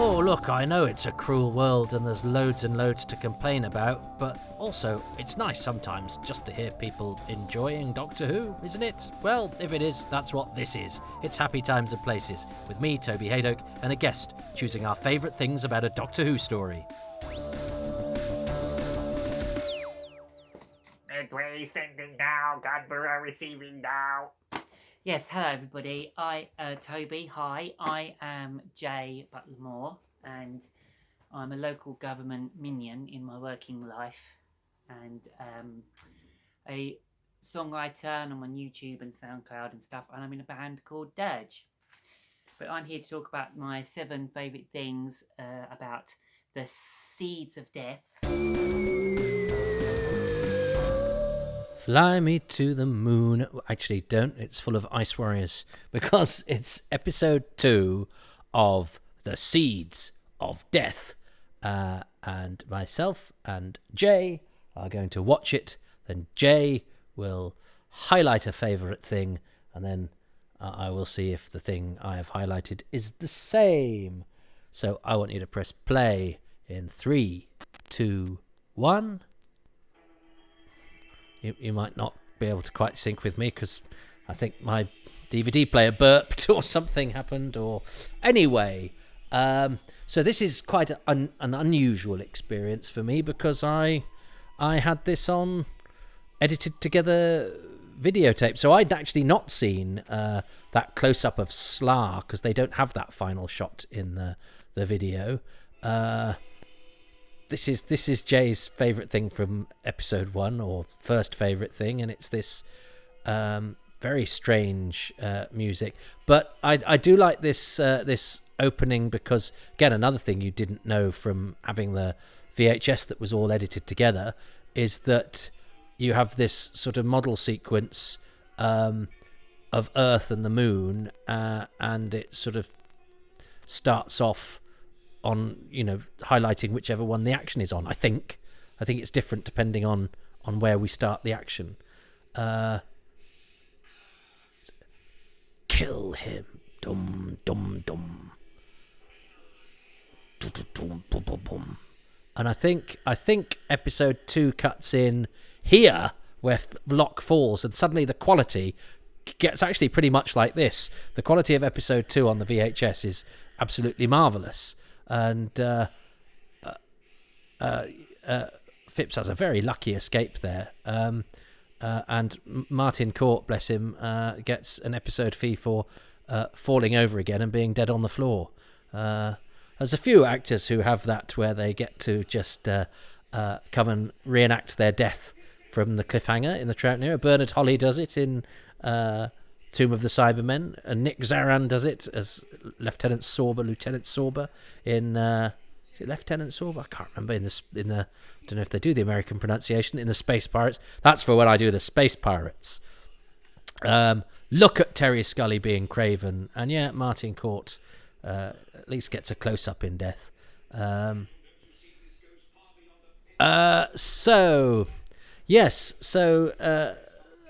Oh, look, I know it's a cruel world and there's loads and loads to complain about, but also it's nice sometimes just to hear people enjoying Doctor Who, isn't it? Well, if it is, that's what this is. It's Happy Times and Places, with me, Toby Haydock, and a guest choosing our favourite things about a Doctor Who story. Midway sending now, Godborough receiving now. Yes, hello everybody. Toby, hi. I am Jaye Butler Moore, and I'm a local government minion in my working life, and a songwriter, and I'm on YouTube and SoundCloud and stuff, and I'm in a band called Dirge. But I'm here to talk about my 7 favourite things about the Seeds of Death. Fly me to the moon. Actually, don't. It's full of ice warriors because it's episode 2 of The Seeds of Death. And myself and Jay are going to watch it. Then Jay will highlight a favourite thing, and then I will see if the thing I have highlighted is the same. So I want you to press play in 3, 2, 1. You might not be able to quite sync with me because I think my DVD player burped or something happened. Or anyway, so this is quite an unusual experience for me because I had this on edited together videotape. So I'd actually not seen that close up of Slar because they don't have that final shot in the video. This is Jay's favourite thing from episode 1, or first favourite thing, and it's this very strange music. But I do like this this opening because, again, another thing you didn't know from having the VHS that was all edited together is that you have this sort of model sequence of Earth and the Moon, and it sort of starts off on, highlighting whichever one the action is on. I think it's different depending on where we start the action. Kill him. Dum dum dum. Dum bum bum bum. And I think episode 2 cuts in here where Locke falls, and suddenly the quality gets actually pretty much like this. The quality of episode 2 on the VHS is absolutely marvellous. And Phipps has a very lucky escape there. And Martin Court, bless him, gets an episode fee for falling over again and being dead on the floor. There's a few actors who have that where they get to just come and reenact their death from the cliffhanger in the Trout Era. Bernard Holly does it in Tomb of the Cybermen, and Nick Zaran does it as Lieutenant Sorber in is it Lieutenant Sorber? I can't remember. In the I don't know if they do the American pronunciation in the Space Pirates. That's for when I do the Space Pirates. Look at Terry Scully being Craven, and yeah, Martin Court at least gets a close up in death.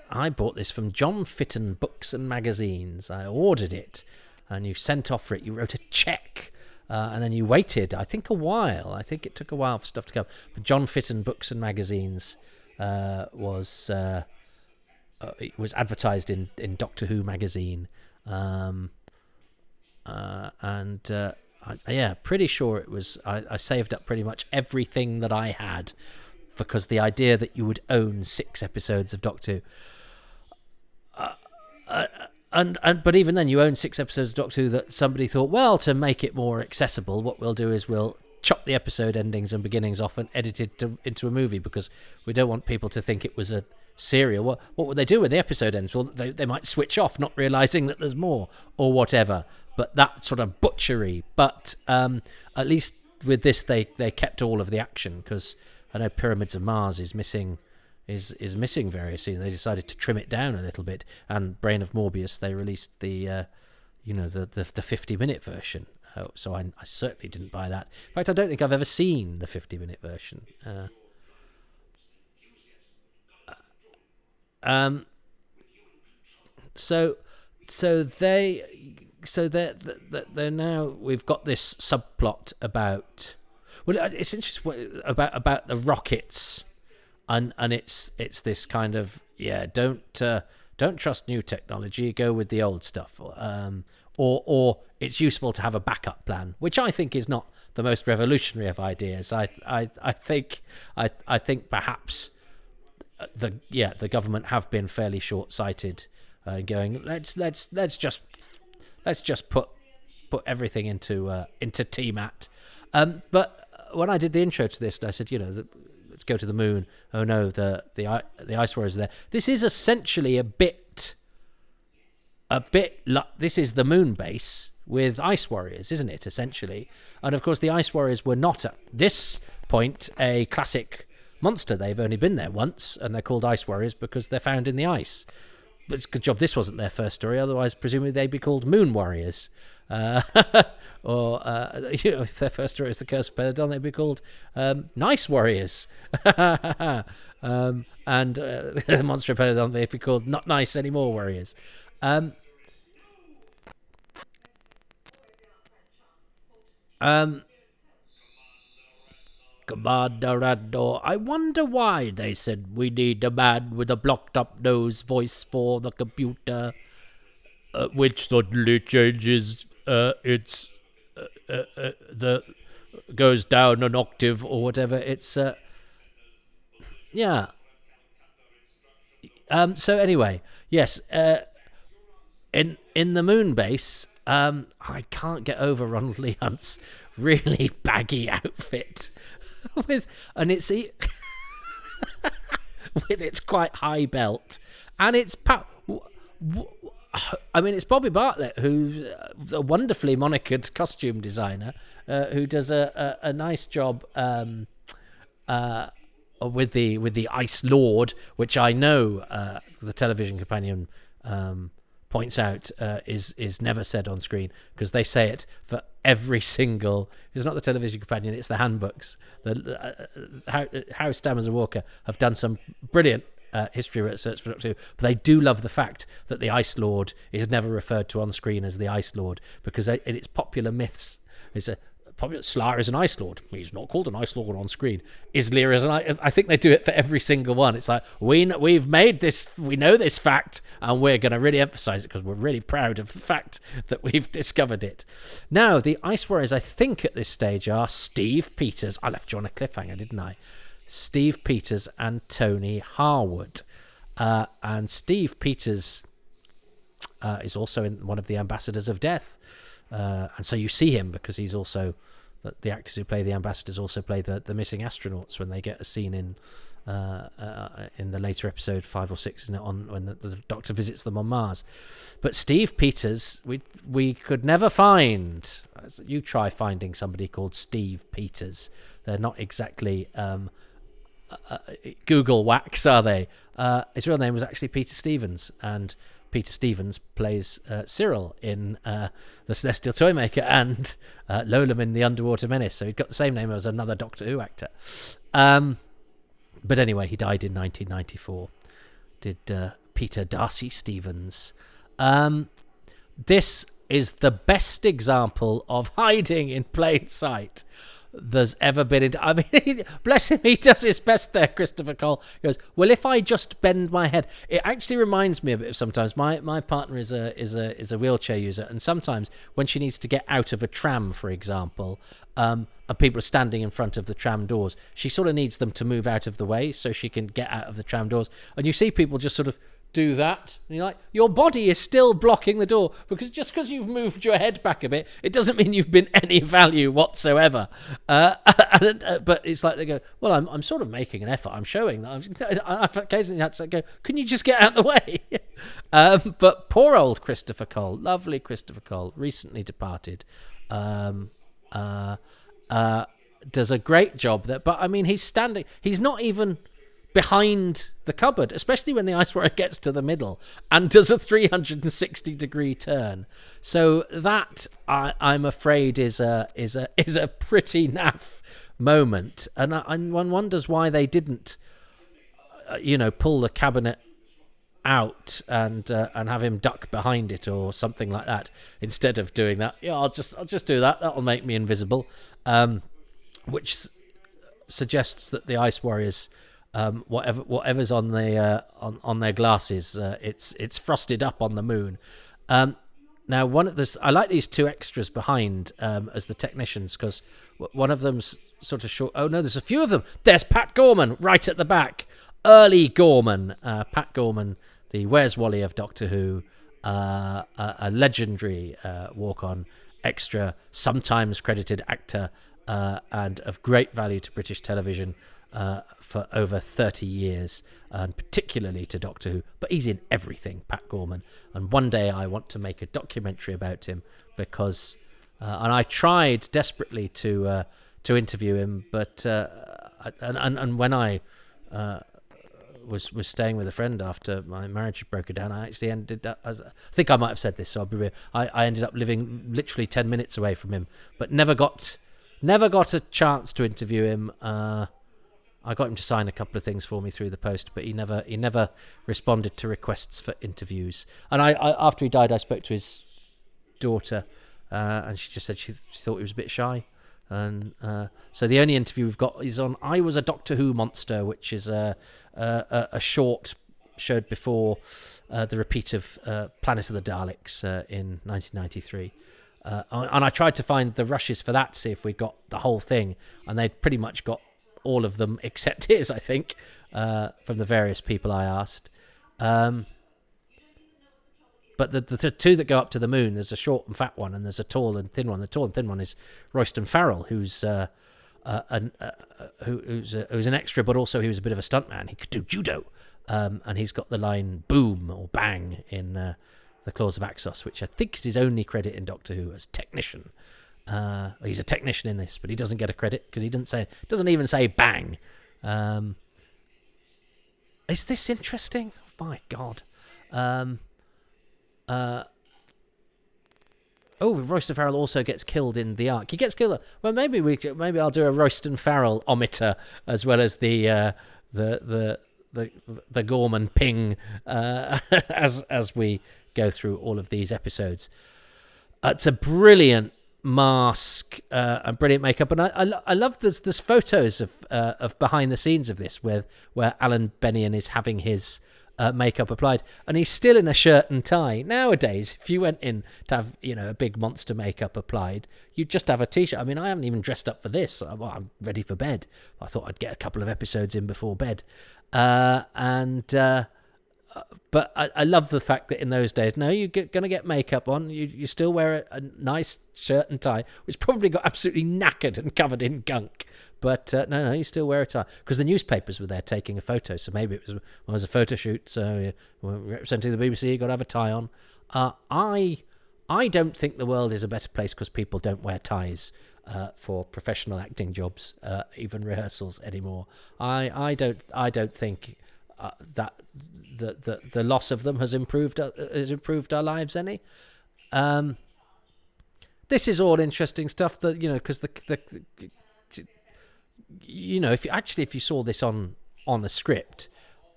I bought this from John Fitton Books and Magazines. I ordered it, and you sent off for it. You wrote a check, and then you waited, I think, a while. I think it took a while for stuff to come. But John Fitton Books and Magazines was advertised in Doctor Who magazine, pretty sure it was. I saved up pretty much everything that I had because the idea that you would own 6 episodes of Doctor Who. But even then, you own 6 episodes of Doctor Who that somebody thought, well, to make it more accessible, what we'll do is we'll chop the episode endings and beginnings off and edit it into a movie because we don't want people to think it was a serial. What would they do when the episode ends? Well, they might switch off, not realising that there's more or whatever. But that sort of butchery. But at least with this, they kept all of the action because I know Pyramids of Mars is missing. Is missing various scenes. They decided to trim it down a little bit, and Brain of Morbius they released the 50-minute version. So I certainly didn't buy that. In fact, I don't think I've ever seen the 50-minute version. So they so they're now, we've got this subplot about, well, it's interesting about the rockets, and it's this kind of, don't trust new technology, go with the old stuff, or it's useful to have a backup plan, which I think is not the most revolutionary of ideas. I think perhaps the government have been fairly short-sighted, going, let's just put everything into TMAT. But when I did the intro to this, I said, let's go to the moon. Oh no, the ice warriors are there. This is essentially a bit like, this is the Moonbase with ice warriors, isn't it, essentially? And of course the ice warriors were not at this point a classic monster. They've only been there once, and they're called ice warriors because they're found in the ice. But it's a good job this wasn't their first story, otherwise presumably they'd be called Moon Warriors. Or if their first story is the Curse of Peladon, they'd be called Nice Warriors. And the Monster of Peladon, they'd be called Not Nice Anymore Warriors. Commander Radnor, I wonder why they said we need a man with a blocked up nose voice for the computer, which suddenly changes goes down an octave or whatever. It's yeah. So anyway, yes. In the Moonbase, I can't get over Ronald Lee Hunt's really baggy outfit with its quite high belt, and it's it's Bobby Bartlett, who's a wonderfully monikered costume designer, who does a nice job with the Ice Lord, which I know the television companion points out is never said on screen, because they say it for every single. It's not the television companion; it's the handbooks. How Stammers and Walker have done some brilliant history research for Doctor Who, but they do love the fact that the Ice Lord is never referred to on screen as the Ice Lord, because in its popular myths, it's a popular Slayer is an Ice Lord. He's not called an Ice Lord on screen. Islir is I think they do it for every single one. It's like, we've made this, we know this fact, and we're going to really emphasize it because we're really proud of the fact that we've discovered it. Now, the Ice Warriors, I think at this stage, are Steve Peters. I left you on a cliffhanger, didn't I? Steve Peters and Tony Harwood. And Steve Peters is also in one of the Ambassadors of Death. And so you see him because he's also, the actors who play the ambassadors also play the missing astronauts when they get a scene in the later episode 5 or 6, isn't it, on when the Doctor visits them on Mars. But Steve Peters, we could never find. You try finding somebody called Steve Peters. They're not exactly Google wax, are they? His real name was actually Peter Stevens, and Peter Stevens plays Cyril in The Celestial Toymaker and Lolam in The Underwater Menace, so he's got the same name as another Doctor Who actor. But anyway, he died in 1994. Did Peter Darcy Stevens. This is the best example of hiding in plain sight there's ever been. I mean, bless him, he does his best there, Christopher Cole. He goes, well, if I just bend my head. It actually reminds me a bit of sometimes. My partner is a wheelchair user, and sometimes when she needs to get out of a tram, for example, and people are standing in front of the tram doors, she sort of needs them to move out of the way so she can get out of the tram doors. And you see people just sort of do that, and you're like, your body is still blocking the door, because just because you've moved your head back a bit, it doesn't mean you've been any value whatsoever. But it's like they go, well, I'm sort of making an effort, I'm showing that. I've occasionally had to go, can you just get out of the way? But poor old Christopher Cole, lovely Christopher Cole, recently departed, does a great job there. But I mean, he's not even behind the cupboard, especially when the Ice Warrior gets to the middle and does a 360-degree turn. So that, I'm afraid, is a pretty naff moment, and one wonders why they didn't, pull the cabinet out and have him duck behind it or something like that. Instead of doing that, I'll just do that. That'll make me invisible, which suggests that the Ice Warriors, whatever's on on their glasses, it's frosted up on the moon. Now, I like these two extras behind as the technicians, because one of them's sort of short. Oh no, there's a few of them. There's Pat Gorman right at the back. Early Gorman, Pat Gorman, the Where's Wally of Doctor Who, a legendary walk-on extra, sometimes credited actor, and of great value to British television for over 30 years, and particularly to Doctor Who. But he's in everything, Pat Gorman. And one day I want to make a documentary about him, because, and I tried desperately to interview him, but and when I was staying with a friend after my marriage had broken down, I actually ended up, I think I might have said this, so I'll be real. I ended up living literally 10 minutes away from him, but never got a chance to interview him. I got him to sign a couple of things for me through the post, but he never responded to requests for interviews. And I after he died, I spoke to his daughter, and she just said she thought he was a bit shy. And so the only interview we've got is on I Was a Doctor Who Monster, which is a short showed before the repeat of Planet of the Daleks in 1993. And I tried to find the rushes for that to see if we got the whole thing, and they'd pretty much got all of them except his, I think, from the various people I asked. But the two that go up to the moon, there's a short and fat one, and there's a tall and thin one. The tall and thin one is Royston Farrell, who's an extra, but also he was a bit of a stuntman. He could do judo, and he's got the line "boom" or "bang" in The Claws of Axos, which I think is his only credit in Doctor Who as technician. He's a technician in this, but he doesn't get a credit because he doesn't even say "bang." Is this interesting? My God. Royston Farrell also gets killed in the Ark. He gets killed. Well, maybe I'll do a Royston Farrell ometer as well as the Gorman ping as we go through all of these episodes. It's a brilliant mask and brilliant makeup, and I love there's photos of behind the scenes of this where Alan Bennion is having his makeup applied, and he's still in a shirt and tie. Nowadays, if you went in to have a big monster makeup applied, you'd just have a t-shirt. I mean, I haven't even dressed up for this. I'm ready for bed. I thought I'd get a couple of episodes in before bed, but I love the fact that in those days, no, you're going to get makeup on. You still wear a nice shirt and tie, which probably got absolutely knackered and covered in gunk. But no, you still wear a tie. Because the newspapers were there taking a photo, so maybe it was a photo shoot, so representing the BBC, you got to have a tie on. I don't think the world is a better place because people don't wear ties for professional acting jobs, even rehearsals anymore. I don't think that the loss of them has improved our lives any. This is all interesting stuff that because if you saw this on the script,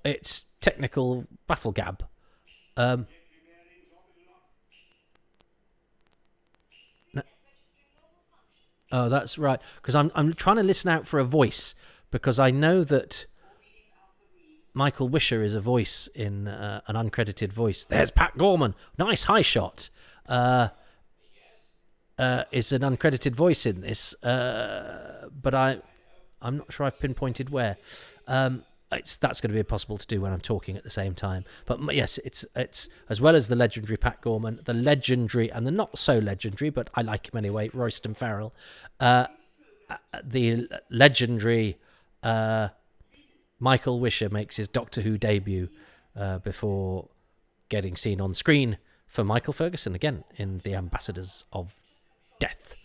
it's technical bafflegab. No. Oh, that's right. Because I'm trying to listen out for a voice, because I know that Michael Wisher is a voice in an uncredited voice. There's Pat Gorman. Nice high shot. Is an uncredited voice in this, but I'm not sure I've pinpointed where. That's going to be impossible to do when I'm talking at the same time. But yes, it's as well as the legendary Pat Gorman, the legendary and the not so legendary, but I like him anyway, Royston Farrell, the legendary Michael Wisher makes his Doctor Who debut before getting seen on screen for Michael Ferguson again in The Ambassadors of Death.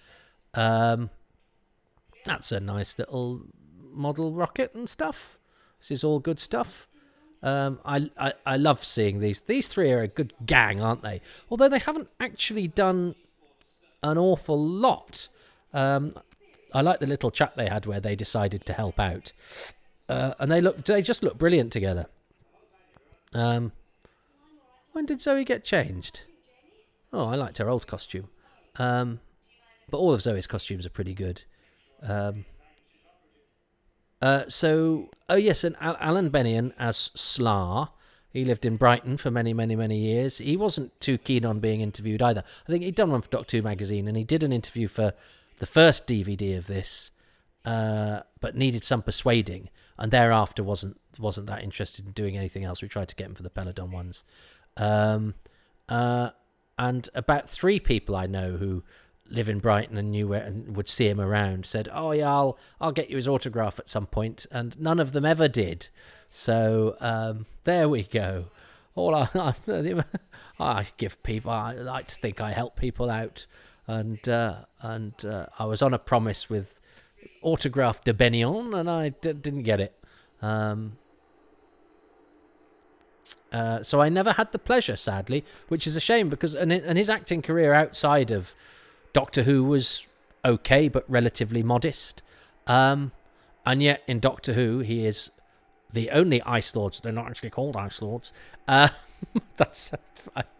That's a nice little model rocket and stuff. This is all good stuff. I love seeing these. These three are a good gang, aren't they? Although they haven't actually done an awful lot. I like the little chat they had where they decided to help out. And they just look brilliant together. When did Zoe get changed? Oh, I liked her old costume. But all of Zoe's costumes are pretty good. Yes, and Alan Bennion as Slar. He lived in Brighton for many, many, many years. He wasn't too keen on being interviewed either. I think he'd done one for Doctor Who magazine, and he did an interview for the first DVD of this, but needed some persuading, and thereafter wasn't that interested in doing anything else. We tried to get him for the Peladon ones. And about 3 people I know who live in Brighton and knew where and would see him around said, "Oh yeah, I'll get you his autograph at some point," and none of them ever did. So there we go. All I give people, I like to think I help people out, and I was on a promise with autograph de Bennion, and I didn't get it. So I never had the pleasure, sadly, which is a shame because and his acting career outside of Doctor Who was okay, but relatively modest. And yet in Doctor Who, he is the only Ice Lords. They're not actually called Ice Lords. That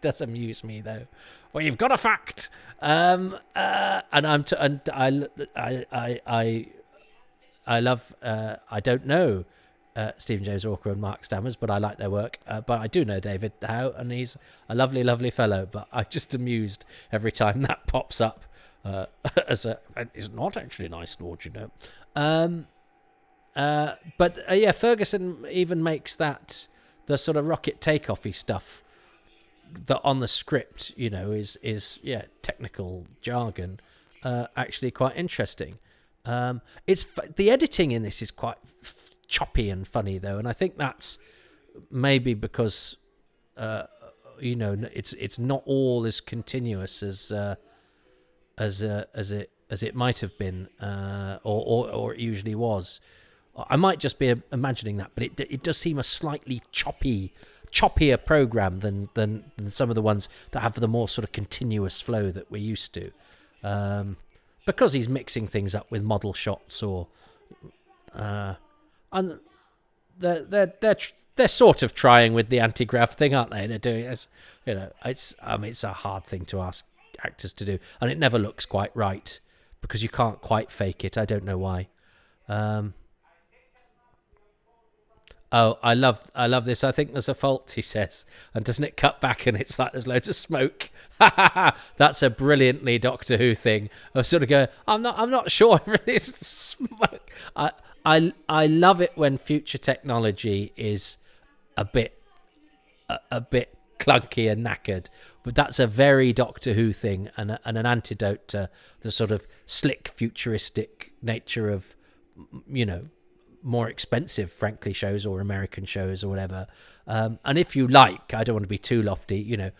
does amuse me, though. Well, you've got a fact. I love. I don't know Stephen James Walker and Mark Stammers, but I like their work. But I do know David Howe, and he's a lovely, lovely fellow. But I'm just amused every time that pops up as it's not actually an Ice Lord, you know. But Ferguson even makes that the sort of rocket takeoffy stuff that on the script, you know, is technical jargon, actually quite interesting. It's the editing in this is quite choppy and funny though, and I think that's maybe because it's not all as continuous as it might have been, or it usually was. I might just be imagining that, but it does seem a slightly choppier program than some of the ones that have the more sort of continuous flow that we're used to, because he's mixing things up with model shots and they're sort of trying with the anti-grav thing, aren't they? They're doing it as, you know, it's a hard thing to ask actors to do, and it never looks quite right because you can't quite fake it. I don't know why. Oh, I love this. I think there's a fault, he says. And doesn't it cut back and it's like there's loads of smoke? That's a brilliantly Doctor Who thing. I sort of go, I'm not sure if it's smoke. I love it when future technology is a bit clunky and knackered. But that's a very Doctor Who thing and an antidote to the sort of slick futuristic nature of, you know, more expensive, frankly, shows or American shows or whatever. And if you like, I don't want to be too lofty, you know,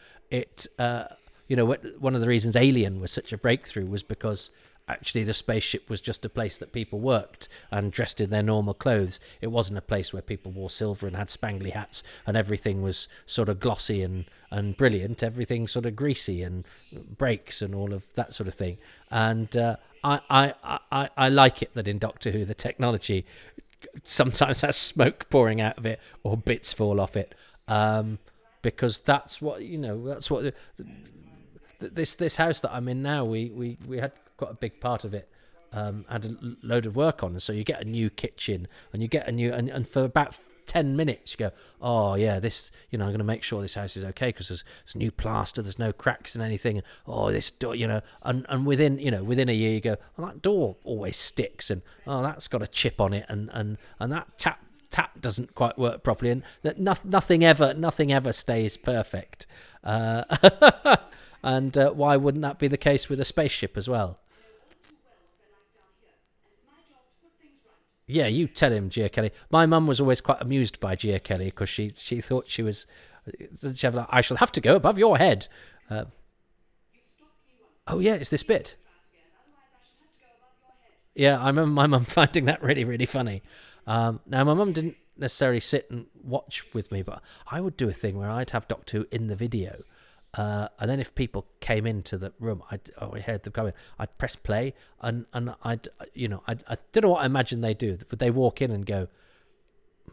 one of the reasons Alien was such a breakthrough was because actually the spaceship was just a place that people worked and dressed in their normal clothes. It wasn't a place where people wore silver and had spangly hats and everything was sort of glossy and brilliant. Everything sort of greasy and breaks and all of that sort of thing. And I like it that in Doctor Who the technology sometimes has smoke pouring out of it or bits fall off it, because that's what, you know, that's what this house that I'm in now, we had quite a big part of it had a load of work on, and so you get a new kitchen and you get a new and for about 10 minutes you go, oh yeah, this, you know, I'm going to make sure this house is okay because there's new plaster, there's no cracks in anything, and oh, this door, you know, and within a year you go, oh, that door always sticks, and oh, that's got a chip on it, and that tap doesn't quite work properly, and that nothing ever stays perfect. And why wouldn't that be the case with a spaceship as well? Yeah, you tell him, Gia Kelly. My mum was always quite amused by Gia Kelly because she thought she was... I shall have to go above your head. Oh, yeah, it's this bit. Yeah, I remember my mum finding that really, really funny. Now, my mum didn't necessarily sit and watch with me, but I would do a thing where I'd have Doctor Who in the video. And then if people came into the room, I heard them coming, I'd press play and I don't know what I imagine they do, but they walk in and go,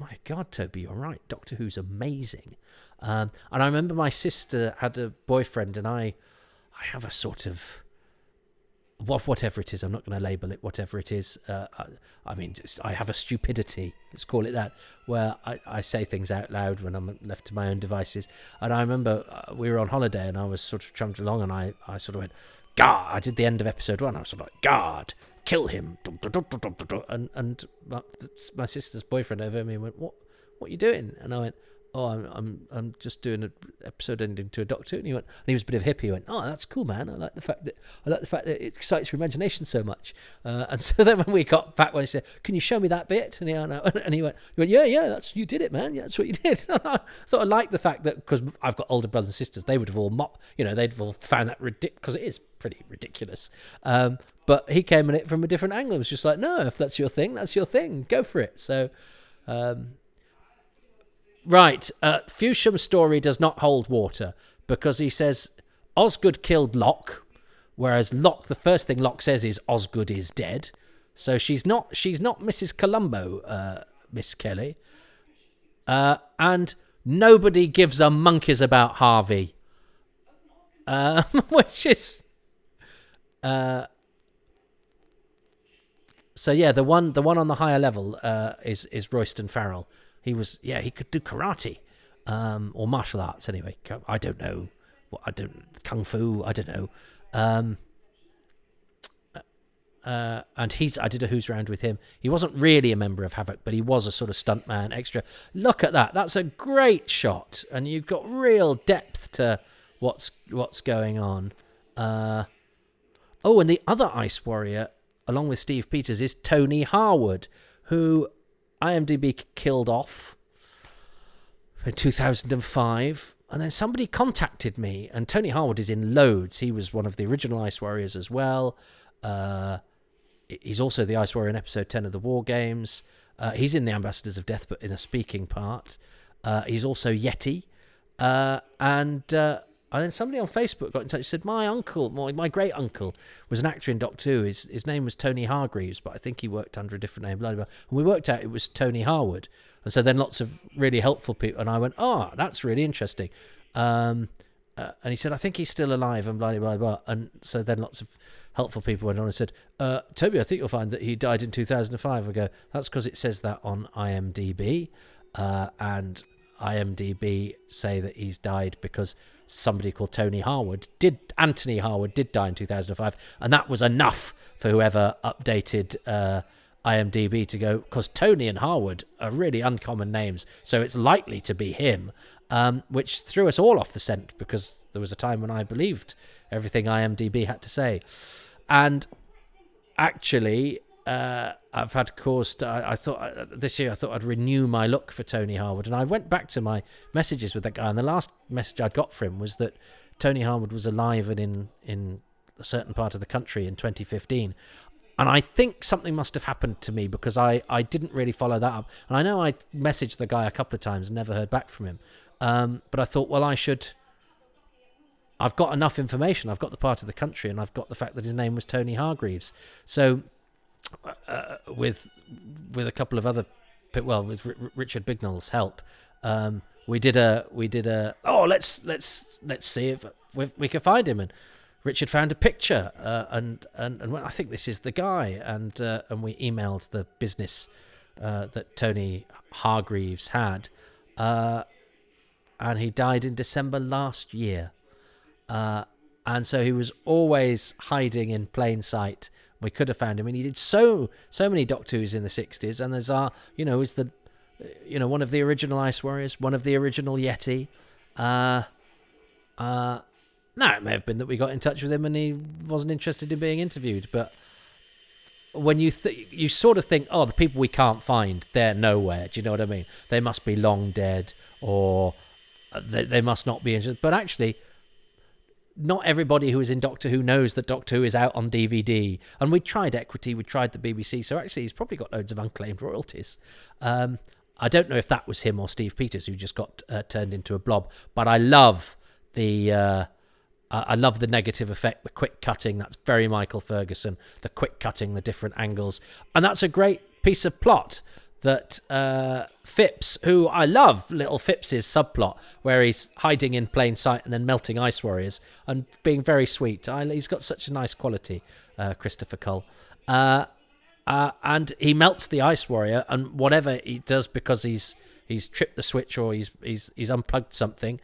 my God, Toby, you're right. Doctor Who's amazing. And I remember my sister had a boyfriend, and I have a sort of, whatever it is, I'm not going to label it, whatever it is. I mean, I have a stupidity, let's call it that, where I say things out loud when I'm left to my own devices. And I remember we were on holiday, and I was sort of trudging along, and I sort of went, "Guard!" I did the end of episode 1. I was sort of like, "Guard, kill him!" And my sister's boyfriend over me went, "What are you doing?" And I went, "Oh, I'm just doing an episode ending to a Doctor." And he was a bit of a hippie. He went, "Oh, that's cool, man. I like the fact that it excites your imagination so much." And so then when we got back, when he said, "Can you show me that bit?" And he went, "Yeah, that's, you did it, man. Yeah, that's what you did." And I sort of like the fact that, because I've got older brothers and sisters, they would have all they'd have all found that ridiculous, because it is pretty ridiculous. But he came at it from a different angle. It was just like, no, if that's your thing, that's your thing. Go for it. So. Right, Fewsham's story does not hold water, because he says Osgood killed Locke, whereas Locke, the first thing Locke says is Osgood is dead. So she's not Mrs. Columbo, Miss Kelly. And nobody gives a monkeys about Harvey, which is so yeah. The one on the higher level is Royston Farrell. He could do karate, or martial arts anyway. I don't know. Kung fu, I don't know. And I did a Who's Round with him. He wasn't really a member of Havoc, but he was a sort of stuntman extra. Look at that. That's a great shot. And you've got real depth to what's going on. And the other Ice Warrior, along with Steve Peters, is Tony Harwood, who IMDb killed off in 2005, and then somebody contacted me, and Tony Harwood is in loads. He was one of the original Ice Warriors as well. He's also the Ice Warrior in episode 10 of the War Games. He's in the Ambassadors of Death, but in a speaking part. He's also Yeti. And then somebody on Facebook got in touch and said, my great uncle was an actor in Doctor Who. His name was Tony Hargreaves, but I think he worked under a different name, blah, blah, blah. And we worked out it was Tony Harwood. And so then lots of really helpful people, and I went, "Oh, that's really interesting." And he said, "I think he's still alive," and blah, blah, blah. And so then lots of helpful people went on and said, "Toby, I think you'll find that he died in 2005. I go, "That's because it says that on IMDb. And IMDb say that he's died because somebody called Anthony Harwood did die in 2005, and that was enough for whoever updated IMDb to go, because Tony and Harwood are really uncommon names, so it's likely to be him," which threw us all off the scent, because there was a time when I believed everything IMDb had to say. And actually, I've had cause to, I thought this year I'd renew my look for Tony Harwood, and I went back to my messages with that guy, and the last message I'd got for him was that Tony Harwood was alive and in a certain part of the country in 2015. And I think something must have happened to me, because I didn't really follow that up. And I know I messaged the guy a couple of times and never heard back from him. But I thought, well, I've got enough information. I've got the part of the country, and I've got the fact that his name was Tony Hargreaves. So with a couple of other, with Richard Bignell's help, we did a let's see if we can find him. And Richard found a picture, and I think this is the guy, and we emailed the business that Tony Hargreaves had, and he died in December last year, and so he was always hiding in plain sight. We could have found him, and he did so many Doctor Who's in the 60s, and there's is the one of the original Ice Warriors, one of the original Yeti. Now, it may have been that we got in touch with him and he wasn't interested in being interviewed, but when you sort of think, oh, the people we can't find, they're nowhere. Do you know what I mean? They must be long dead, or they must not be interested. But actually, not everybody who is in Doctor Who knows that Doctor Who is out on DVD. And we tried Equity, we tried the BBC, so actually he's probably got loads of unclaimed royalties. I don't know if that was him or Steve Peters who just got turned into a blob, but I love the negative effect, the quick cutting. That's very Michael Ferguson, the quick cutting, the different angles. And that's a great piece of plot that Phipps, who I love, little Phipps's subplot where he's hiding in plain sight and then melting ice warriors and being very sweet. He's got such a nice quality, Christopher Cole. And he melts the ice warrior, and whatever he does because he's tripped the switch or he's unplugged something,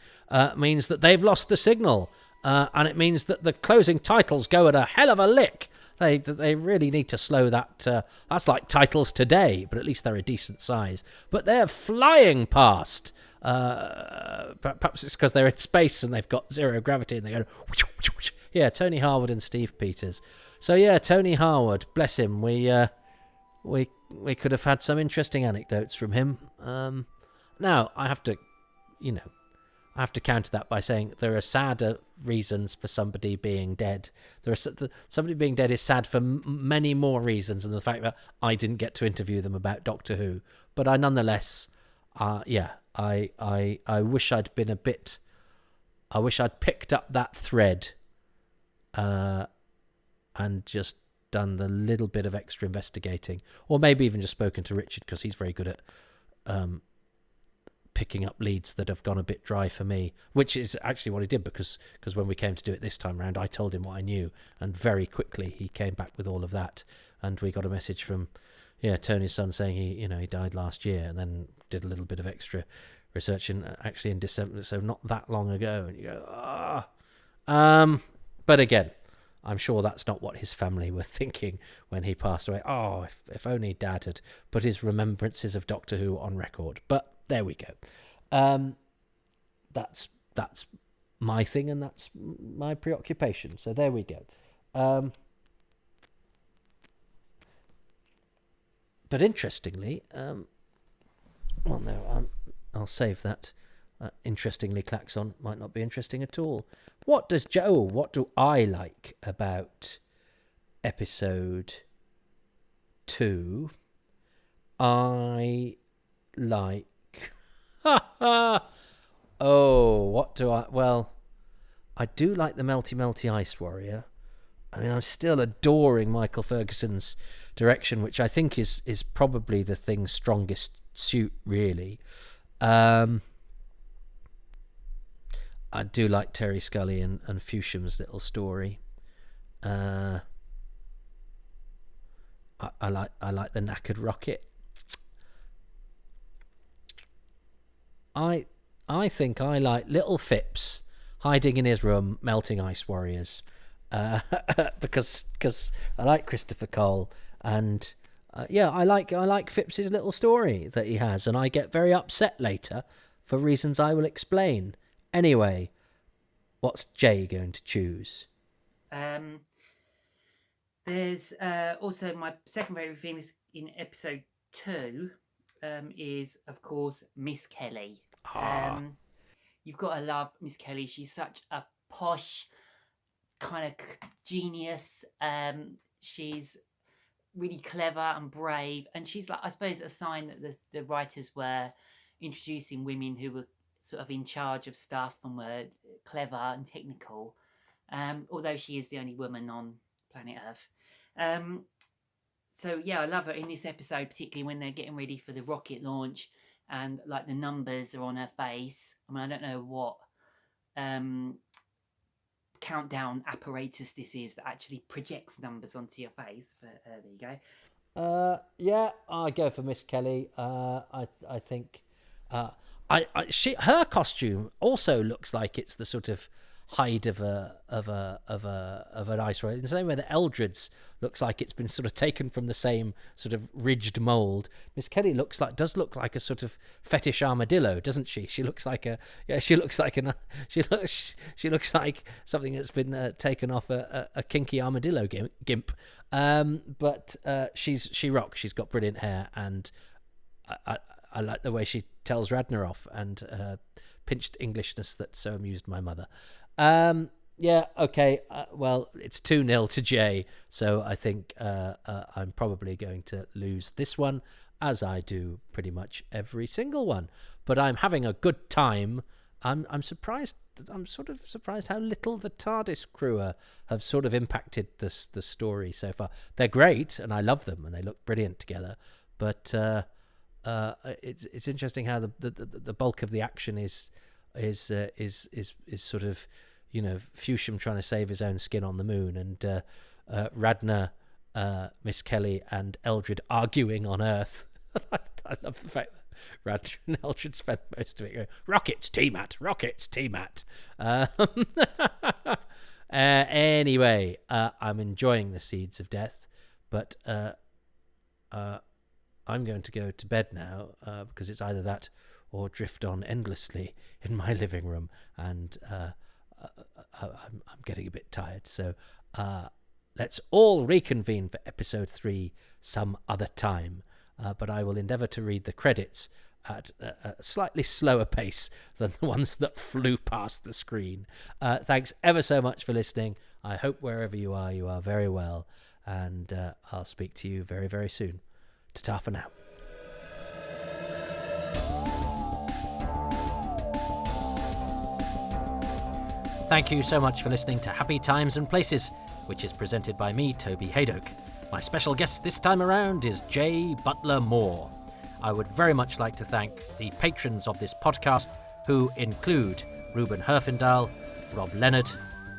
means that they've lost the signal. And it means that the closing titles go at a hell of a lick. They really need to slow that. That's like titles today, but at least they're a decent size. But they're flying past. Perhaps it's because they're in space and they've got zero gravity and they go... Yeah, Tony Harwood and Steve Peters. So yeah, Tony Harwood, bless him. We could have had some interesting anecdotes from him. Now, I have to counter that by saying there are sadder reasons for somebody being dead. Somebody being dead is sad for many more reasons than the fact that I didn't get to interview them about Doctor Who. But I nonetheless, I wish I'd been a bit. I wish I'd picked up that thread, and just done the little bit of extra investigating, or maybe even just spoken to Richard, because he's very good at picking up leads that have gone a bit dry for me, which is actually what he did, because when we came to do it this time around, I told him what I knew, and very quickly he came back with all of that, and we got a message from Tony's son saying he died last year, and then did a little bit of extra research actually in December, so not that long ago, and you go, but again, I'm sure that's not what his family were thinking when he passed away. Oh, if only Dad had put his remembrances of Doctor Who on record. But there we go. That's my thing, and that's my preoccupation. So there we go. But interestingly, I'll save that. Interestingly klaxon might not be interesting at all. What do I like about episode 2? I like... Well, I do like the melty ice warrior. I mean, I'm still adoring Michael Ferguson's direction, which I think is probably the thing's strongest suit, really. I do like Terry Scully and Fewsham's little story. I like the knackered rocket. I think I like little Phipps hiding in his room melting ice warriors, because I like Christopher Cole, and I like Phipps's little story that he has, and I get very upset later for reasons I will explain. Anyway, what's Jay going to choose? There's also my second favourite thing is in episode 2 is, of course, Miss Kelly. You've got to love Miss Kelly. She's such a posh kind of genius. She's really clever and brave, and she's like, I suppose, a sign that the writers were introducing women who were sort of in charge of stuff and were clever and technical, although she is the only woman on planet Earth. So yeah, I love her in this episode, particularly when they're getting ready for the rocket launch and like the numbers are on her face. I mean, I don't know what countdown apparatus this is that actually projects numbers onto your face, but there you go. I go for Miss Kelly. I think her costume also looks like it's the sort of hide of an ice warrior. In the same way that Eldred's looks like it's been sort of taken from the same sort of ridged mold. Miss Kelly does look like a sort of fetish armadillo, doesn't she? She looks like something that's been taken off a kinky armadillo gimp. But she rocks. She's got brilliant hair, and I like the way she tells Radnor off, and pinched Englishness that so amused my mother. Okay. Well, it's 2-0 to Jay, so I think I'm probably going to lose this one, as I do pretty much every single one. But I'm having a good time. I'm surprised. I'm sort of surprised how little the TARDIS crew have sort of impacted the story so far. They're great, and I love them, and they look brilliant together. But it's interesting how the bulk of the action is sort of, you know, Fusham trying to save his own skin on the moon, and Radnor, Miss Kelly, and Eldred arguing on Earth. I love the fact that Radnor and Eldred spent most of it going, "Rockets, T-Mat, rockets, T-Mat." Anyway, I'm enjoying the Seeds of Death, but I'm going to go to bed now, because it's either that or drift on endlessly in my living room, and I'm getting a bit tired. So let's all reconvene for episode 3 some other time. But I will endeavour to read the credits at a slightly slower pace than the ones that flew past the screen. Thanks ever so much for listening. I hope wherever you are very well, and I'll speak to you very, very soon. Ta-ta for now. Thank you so much for listening to Happy Times and Places, which is presented by me, Toby Haydock. My special guest this time around is Jaye Butler Moore. I would very much like to thank the patrons of this podcast, who include Ruben Herfindahl, Rob Leonard,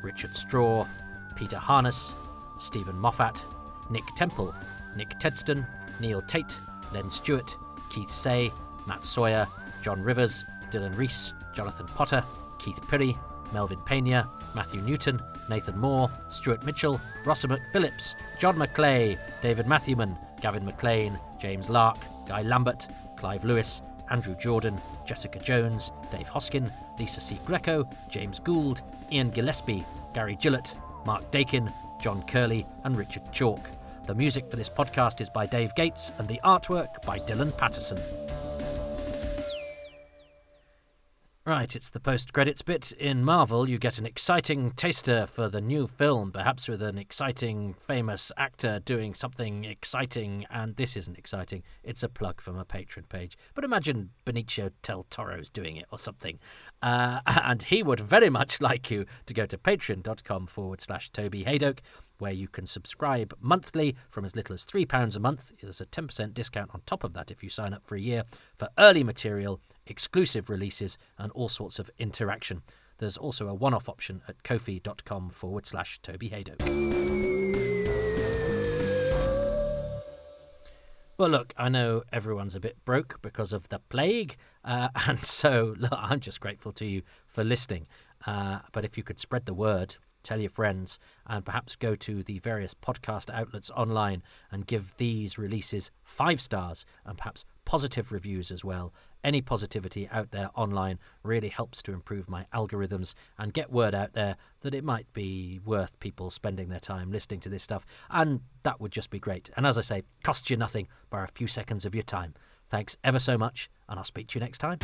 Richard Straw, Peter Harness, Stephen Moffat, Nick Temple, Nick Tedston, Neil Tate, Len Stewart, Keith Say, Matt Sawyer, John Rivers, Dylan Rees, Jonathan Potter, Keith Pirrie, Melvin Pena, Matthew Newton, Nathan Moore, Stuart Mitchell, Rosamund Phillips, John McClay, David Matthewman, Gavin McLean, James Lark, Guy Lambert, Clive Lewis, Andrew Jordan, Jessica Jones, Dave Hoskin, Lisa C. Greco, James Gould, Ian Gillespie, Gary Gillett, Mark Dakin, John Curley, and Richard Chalk. The music for this podcast is by Dave Gates, and the artwork by Dylan Patterson. Right, it's the post-credits bit. In Marvel, you get an exciting taster for the new film, perhaps with an exciting, famous actor doing something exciting, and this isn't exciting. It's a plug from a Patreon page. But imagine Benicio del Toro's doing it or something. And he would very much like you to go to patreon.com/Toby Haydock, where you can subscribe monthly from as little as £3 a month. There's a 10% discount on top of that if you sign up for a year, for early material, exclusive releases, and all sorts of interaction. There's also a one-off option at ko-fi.com/Toby Haydock. Well, look, I know everyone's a bit broke because of the plague, and so look, I'm just grateful to you for listening. But if you could spread the word, tell your friends, and perhaps go to the various podcast outlets online and give these releases 5 stars and perhaps positive reviews as well. Any positivity out there online really helps to improve my algorithms and get word out there that it might be worth people spending their time listening to this stuff, and that would just be great. And as I say, costs you nothing but a few seconds of your time. Thanks ever so much, and I'll speak to you next time.